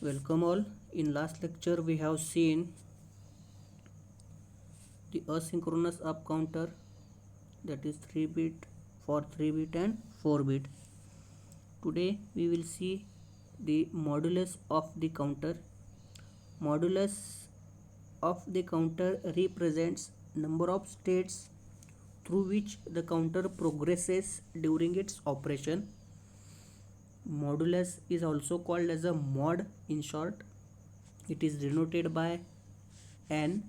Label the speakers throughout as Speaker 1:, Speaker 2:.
Speaker 1: Welcome all. In last lecture we have seen the asynchronous up counter, that is 3 bit for 3 bit and 4 bit. Today we will see the modulus of the counter. Modulus of the counter represents number of states through which the counter progresses during its operation. Modulus is also called as a mod in short. It is denoted by n.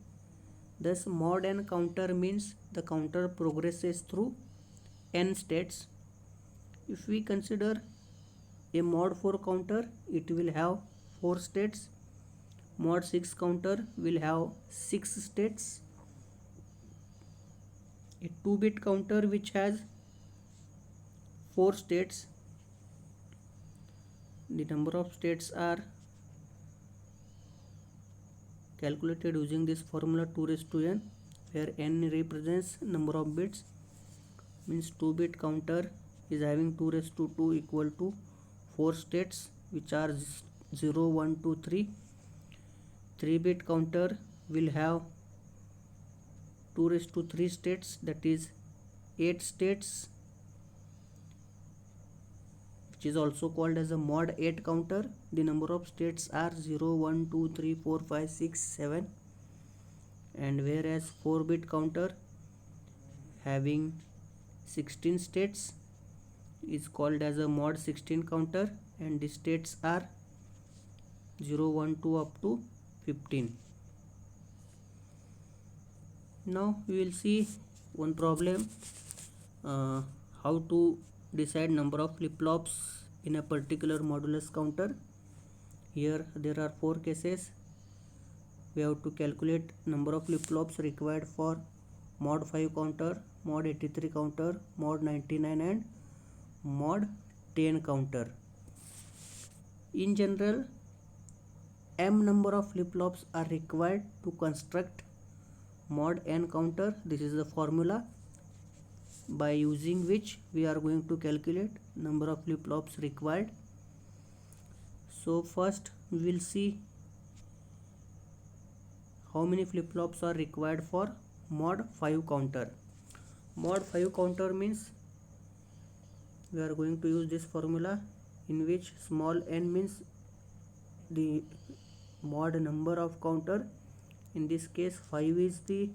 Speaker 1: Thus mod n counter means the counter progresses through n states. If we consider a mod 4 counter, it will have 4 states. Mod 6 counter will have 6 states. A 2-bit counter which has 4 states, the number of states are calculated using this formula 2 raised to n, where n represents number of bits. Means 2-bit counter is having 2 raised to 2 equal to 4 states, which are 0, 1, 2, 3. 3-bit counter will have 2 raised to 3 states, that is 8 states, which is also called as a mod 8 counter. The number of states are 0, 1, 2, 3, 4, 5, 6, 7. And whereas 4-bit counter having 16 states is called as a mod 16 counter, and the states are 0, 1, 2 up to 15. Now we will see one problem, how to decide number of flip-flops in a particular modulus counter. Here there are 4 cases. We have to calculate number of flip-flops required for mod 5 counter, mod 83 counter, mod 99 and mod 10 counter. In general, m number of flip-flops are required to construct mod n counter. This is the formula by using which we are going to calculate number of flip-flops required. So first we will see how many flip-flops are required for mod 5 counter. Mod 5 counter means we are going to use this formula in which small n means the mod number of counter. In this case 5 is the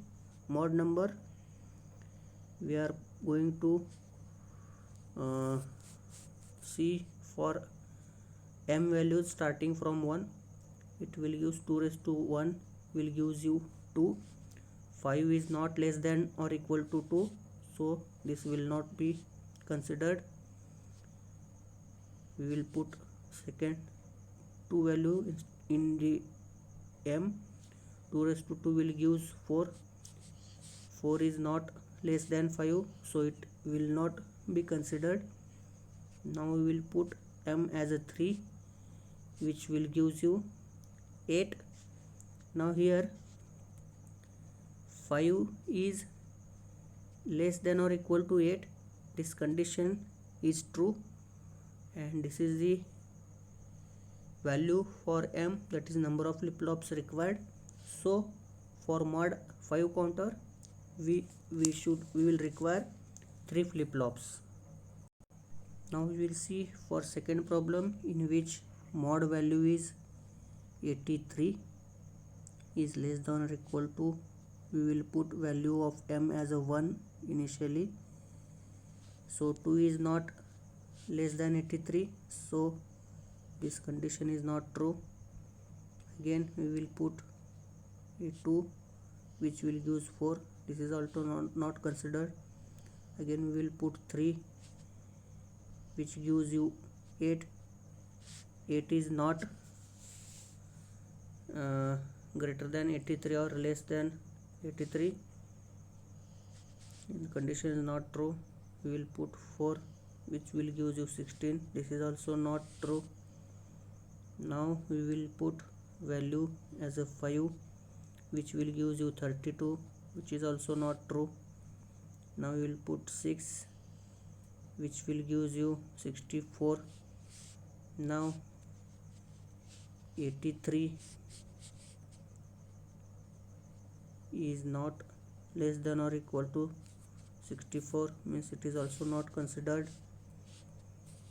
Speaker 1: mod number. We are going to see for m values starting from 1. It will use 2 raised to 1 will gives you 2. 5 is not less than or equal to 2, so this will not be considered. We will put second 2 value in the m. 2 raised to 2 will gives 4. 4 is not less than 5, so it will not be considered. Now we will put m as a 3, which will gives you 8. Now here 5 is less than or equal to 8. This condition is true, and this is the value for m, that is number of flip-flops required. So for mod 5 counter we will require 3 flip-flops. Now we will see for second problem, in which mod value is 83 is less than or equal to, we will put value of m as a 1 initially. So 2 is not less than 83, so this condition is not true. Again we will put a 2 which will use 4. This is also not considered. Again we will put 3 which gives you 8. 8 is not greater than 83 or less than 83. The condition is not true. We will put 4 which will give you 16. This is also not true. Now we will put value as a 5 which will give you 32, which is also not true. Now we will put 6 which will give you 64. Now 83 is not less than or equal to 64, means it is also not considered.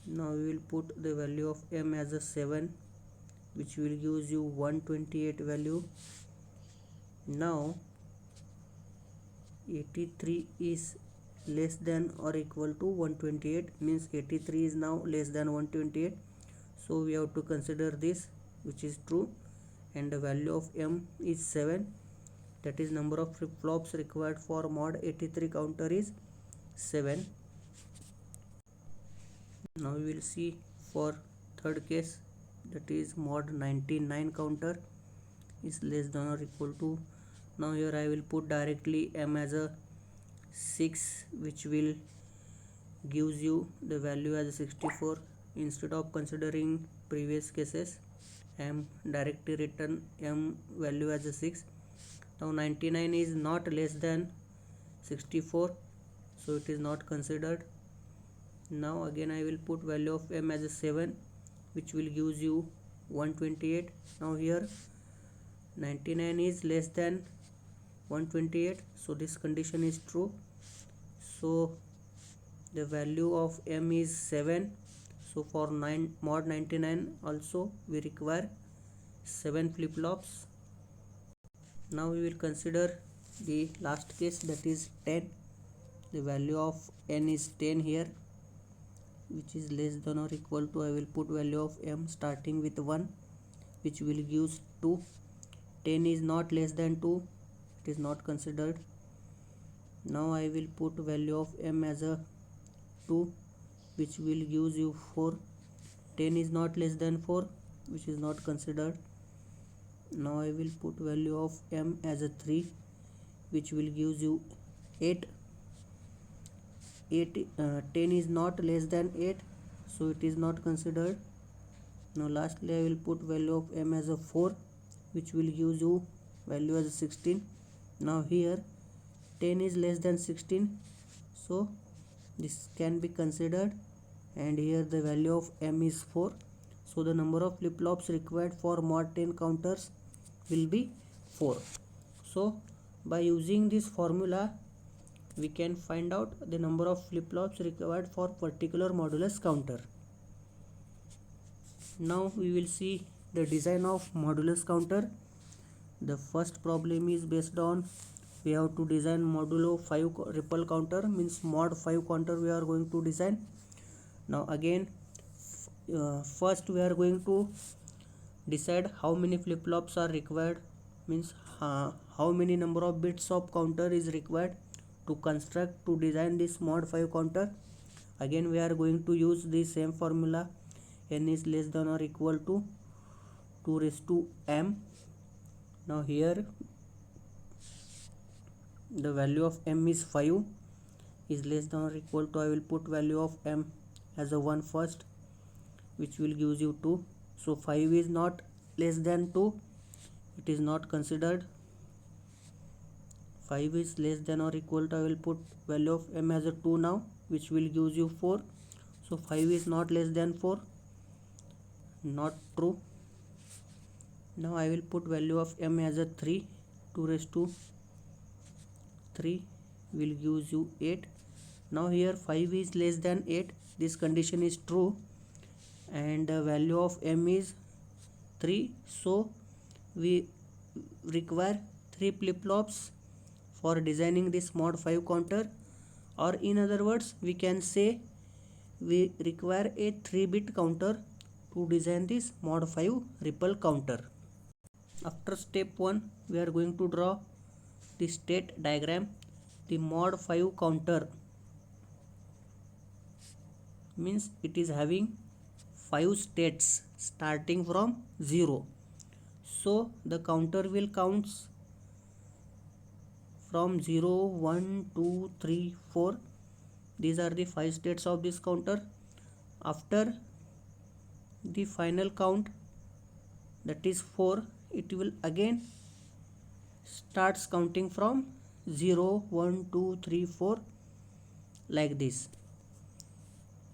Speaker 1: Now we will put the value of m as a 7, which will give you 128 value. Now 83 is less than or equal to 128, means 83 is now less than 128, so we have to consider this, which is true, and the value of m is 7, that is number of flip-flops required for mod 83 counter is 7. Now we will see for third case, that is mod 99 counter is less than or equal to, now here I will put directly m as a 6, which will gives you the value as a 64. Instead of considering previous cases, I am directly written m value as a 6. Now 99 is not less than 64, so it is not considered. Now again I will put value of m as a 7, which will gives you 128. Now here 99 is less than 128, so this condition is true, so the value of m is 7. So for mod 99 also we require 7 flip-flops. Now we will consider the last case, that is 10. The value of n is 10 here, which is less than or equal to, I will put value of m starting with 1, which will give 2. 10 is not less than 2, it is not considered. Now I will put value of m as a 2, which will give you 4. 10 is not less than 4, which is not considered. Now I will put value of m as a 3, which will give you 8. 10 is not less than 8, so it is not considered. Now lastly I will put value of m as a 4, which will give you value as a 16. Now here 10 is less than 16, so this can be considered, and here the value of m is 4, so the number of flip-flops required for mod 10 counters will be 4. So by using this formula we can find out the number of flip-flops required for particular modulus counter. Now we will see the design of modulus counter. The first problem is based on, we have to design modulo 5 ripple counter, means mod 5 counter we are going to design. Now again first we are going to decide how many flip-flops are required, means how many number of bits of counter is required to design this mod 5 counter. Again we are going to use the same formula, n is less than or equal to 2 raised to m. Now here the value of m is 5, is less than or equal to, I will put value of m as a 1 first, which will give you 2. So 5 is not less than 2, it is not considered. 5 is less than or equal to, I will put value of m as a 2 now, which will give you 4. So 5 is not less than 4, not true. Now I will put value of m as a 3, 2 raised to 3 will give you 8. Now here 5 is less than 8, this condition is true, and the value of m is 3, so we require 3 flip-flops for designing this mod 5 counter, or in other words we can say we require a 3-bit counter to design this mod 5 ripple counter. After step 1 we are going to draw the state diagram. The mod 5 counter means it is having 5 states starting from 0, so the counter will counts from 0, 1, 2, 3, 4. These are the 5 states of this counter. After the final count, that is 4, it will again starts counting from 0, 1, 2, 3, 4 like this.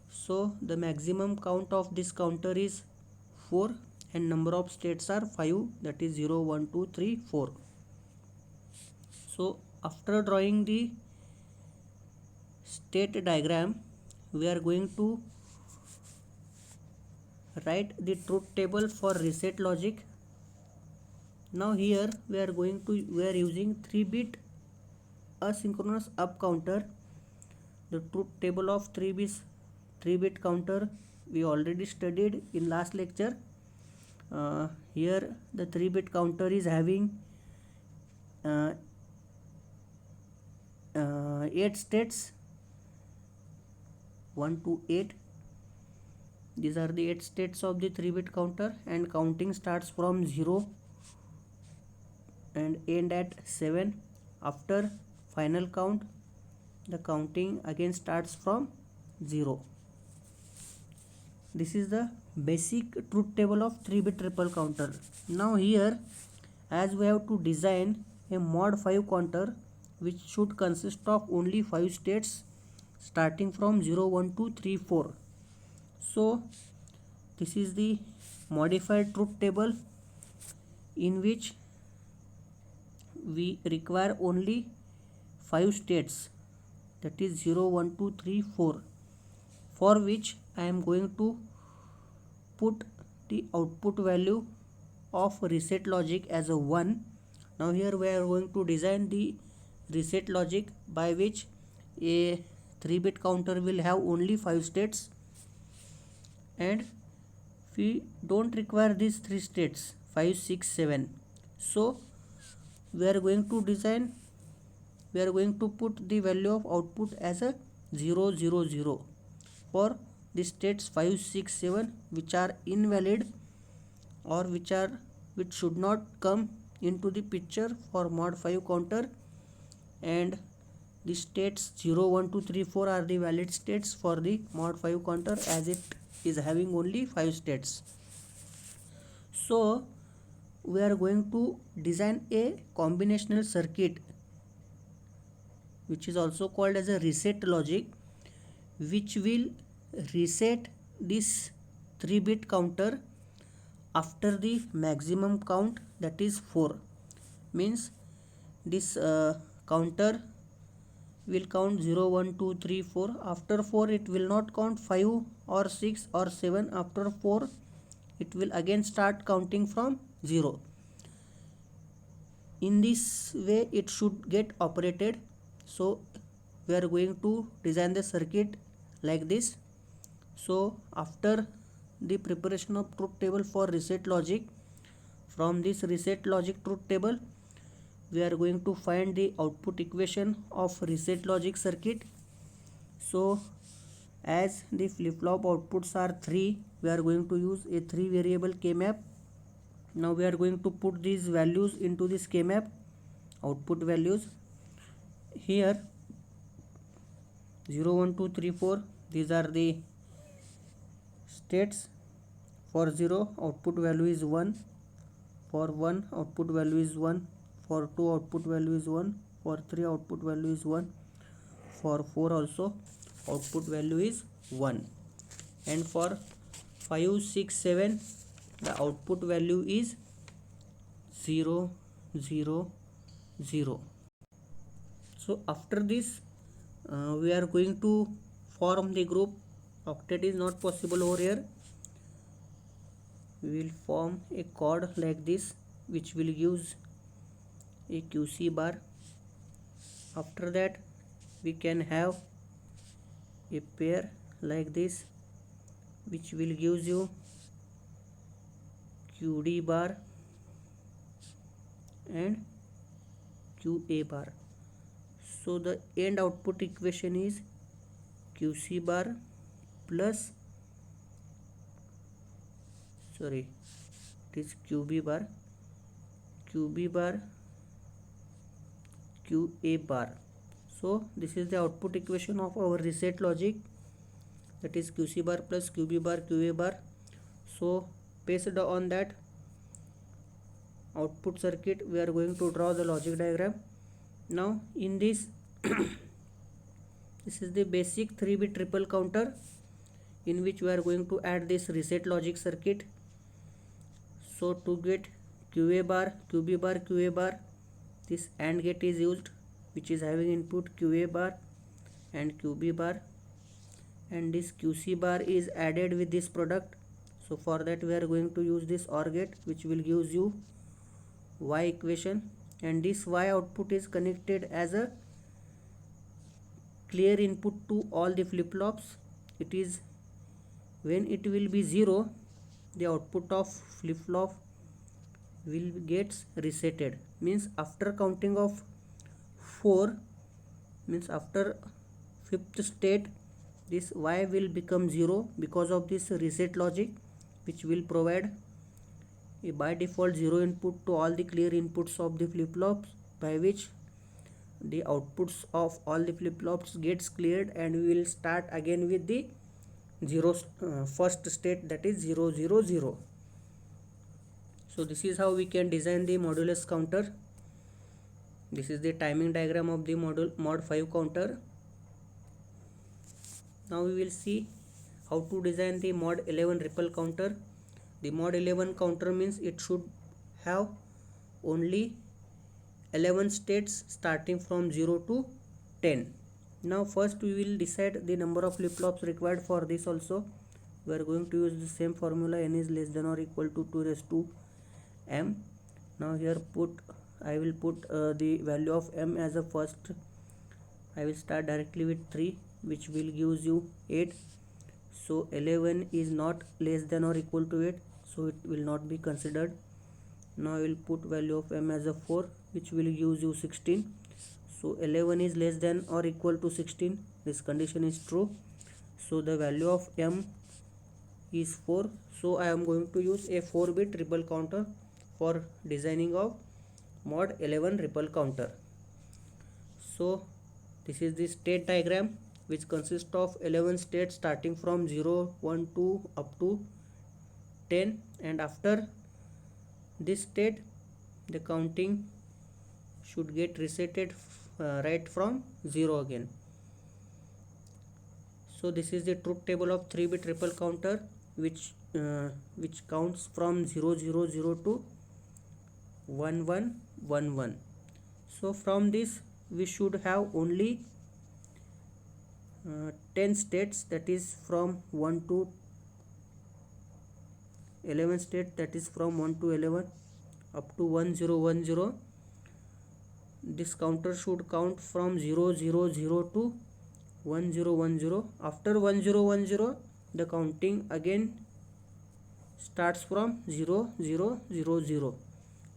Speaker 1: So the maximum count of this counter is 4, and number of states are 5, that is 0 1 2 3 4. So after drawing the state diagram, we are going to write the truth table for reset logic. Now here we are using 3-bit asynchronous up counter. The truth table of 3-bit counter we already studied in last lecture. Here the 3-bit counter is having 8 states, 1 to 8. These are the 8 states of the 3-bit counter, and counting starts from 0 and end at 7. After final count, the counting again starts from 0. This is the basic truth table of 3-bit triple counter. Now here, as we have to design a mod 5 counter which should consist of only 5 states starting from 0 1 2 3 4. So this is the modified truth table in which we require only 5 states, that is 0 1 2 3 4, for which I am going to put the output value of reset logic as a 1. Now here we are going to design the reset logic by which a 3-bit counter will have only 5 states, and we don't require these 3 states 5 6 7. So we are going to put the value of output as a 0 0 0 for the states 5 6 7 which are invalid or which should not come into the picture for mod 5 counter, and the states 0 1 2 3 4 are the valid states for the mod 5 counter as it is having only 5 states. So we are going to design a combinational circuit which is also called as a reset logic, which will reset this 3-bit counter after the maximum count, that is 4. Means this counter will count 0 1 2 3 4. After 4 it will not count 5 or 6 or 7. After 4 it will again start counting from 0. In this way it should get operated. So we are going to design the circuit like this. So after the preparation of truth table for reset logic, from this reset logic truth table we are going to find the output equation of reset logic circuit. So as the flip-flop outputs are 3, we are going to use a 3 variable K-map. Now we are going to put these values into this K-map, output values. Here 0 1 2 3 4, these are the states. For 0 output value is 1, for 1 output value is 1, for 2 output value is 1, for 3 output value is 1, for 4 also output value is 1, and for 5 6 7 the output value is 0 0 0. So after this we are going to form the group. Octet is not possible over here. We will form a chord like this which will use a QC bar. After that we can have a pair like this which will give you QD bar and QA bar. So the end output equation is QC bar plus it is QB bar QA bar. So this is the output equation of our reset logic, that is QC bar plus QB bar QA bar. So based on that output circuit we are going to draw the logic diagram. Now in this this is the basic 3-bit triple counter in which we are going to add this reset logic circuit. So to get QA bar, QB bar, QA bar, this AND gate is used, which is having input QA bar and QB bar, and this QC bar is added with this product. So for that we are going to use this OR gate, which will gives you Y equation, and this Y output is connected as a clear input to all the flip-flops. It is when it will be 0, the output of flip-flop will gets resetted, means after counting of 4, means after fifth state, this Y will become 0 because of this reset logic, which will provide a by default 0 input to all the clear inputs of the flip-flops, by which the outputs of all the flip-flops gets cleared, and we will start again with the first state, that is 0 0 0. So this is how we can design the modulus counter. This is the timing diagram of the mod 5 counter. Now we will see how to design the mod 11 ripple counter. The mod 11 counter means it should have only 11 states starting from 0 to 10. Now first we will decide the number of flip-flops required. For this also we are going to use the same formula, n is less than or equal to 2 raised to m. Now here I will put the value of m as a first. I will start directly with 3, which will gives you 8. So 11 is not less than or equal to 8, so it will not be considered. Now I will put value of m as a 4, which will gives you 16. So 11 is less than or equal to 16. This condition is true. So the value of m is 4. So I am going to use a 4-bit ripple counter for designing of mod 11 ripple counter. So this is the state diagram, which consists of 11 states starting from 0 1 2 up to 10, and after this state the counting should get resetted right from 0 again. So this is the truth table of 3-bit ripple counter, which counts from 0 0 0 to 1 1 1 1. So from this we should have only 10 states, that is from 1 to 11 states, that is from 1 to 11 up to 1 0 1 0. This counter should count from 0 0 0 to 1 0 1 0. After 1 0 1 0, the counting again starts from 0 0 0 0.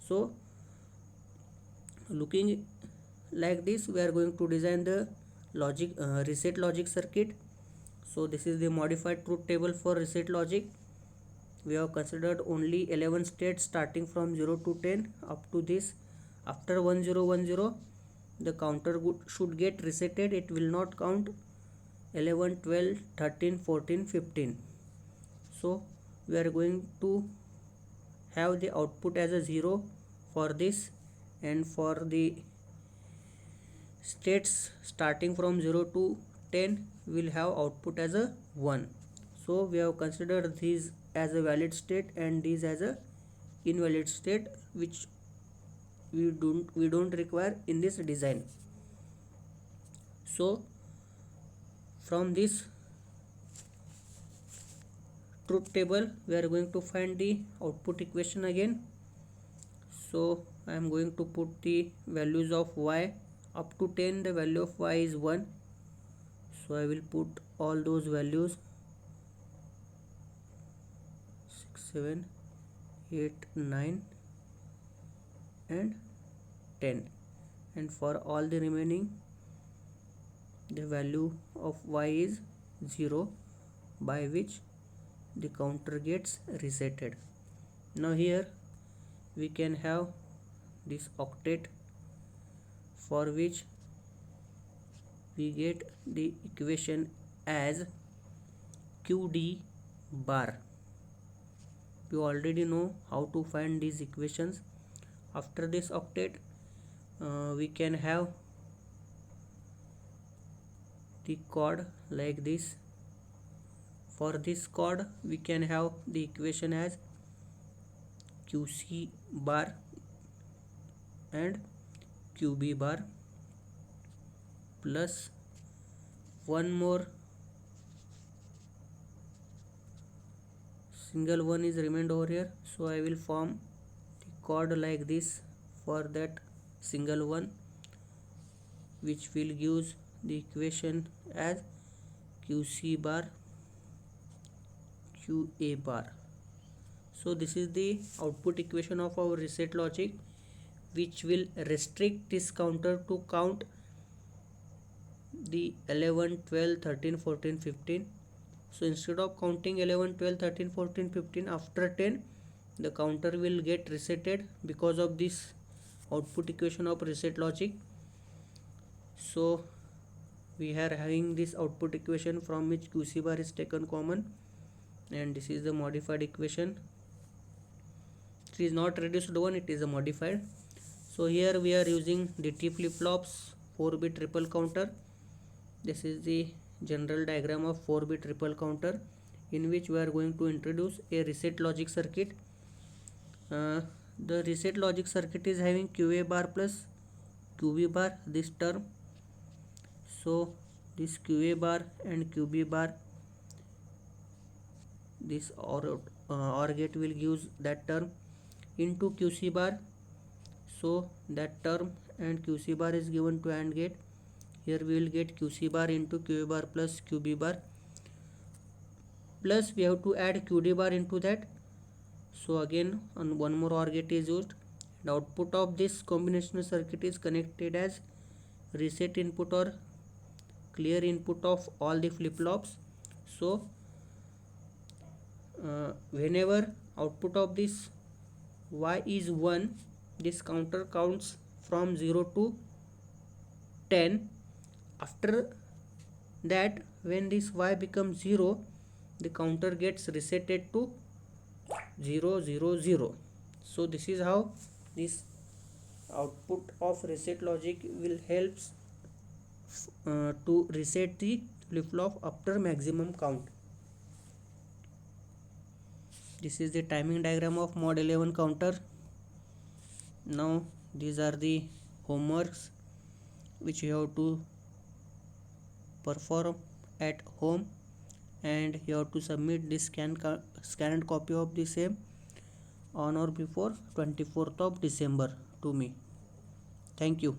Speaker 1: So looking like this, we are going to design the logic reset logic circuit. So this is the modified truth table for reset logic. We have considered only 11 states starting from 0 to 10 up to this. After 1 0 1 0, the counter should get resetted. It will not count 11 12 13 14 15. So we are going to have the output as a 0 for this, and for the states starting from 0 to 10 will have output as a 1. So we have considered these as a valid state and these as a invalid state, which we don't require in this design. So from this truth table we are going to find the output equation again. So I am going to put the values of y. Up to 10 the value of y is 1, so I will put all those values 6 7 8 9 and 10, and for all the remaining the value of y is 0, by which the counter gets resetted. Now here we can have this octet, for which we get the equation as QD bar. You already know how to find these equations. After this octet we can have the chord like this. For this chord we can have the equation as QC bar and QB bar, plus one more single one is remained over here, so I will form the chord like this for that single one, which will give the equation as QC bar QA bar. So this is the output equation of our reset logic, which will restrict this counter to count the 11, 12, 13, 14, 15. So instead of counting 11, 12, 13, 14, 15, after 10 the counter will get resetted because of this output equation of reset logic. So we are having this output equation from which QC bar is taken common, and this is the modified equation. It is not reduced one, it is a modified. So here we are using DT flip-flops 4-bit ripple counter. This is the general diagram of 4-bit ripple counter, in which we are going to introduce a reset logic circuit. The reset logic circuit is having QA bar plus QB bar, this term. So this QA bar and QB bar, this OR gate will give that term into QC bar. So that term and QC bar is given to AND gate. Here we will get QC bar into QA bar plus QB bar, plus we have to add QD bar into that. So again one more OR gate is used. The output of this combinational circuit is connected as reset input or clear input of all the flip-flops. So whenever output of this Y is 1, this counter counts from 0 to 10. After that, when this Y becomes 0, the counter gets resetted to 0, 0, 0. So this is how this output of reset logic will helps to reset the flip-flop after maximum count. This is the timing diagram of mod 11 counter. Now these are the homeworks which you have to perform at home, and you have to submit this scanned copy of the same on or before 24th of December to me. Thank you.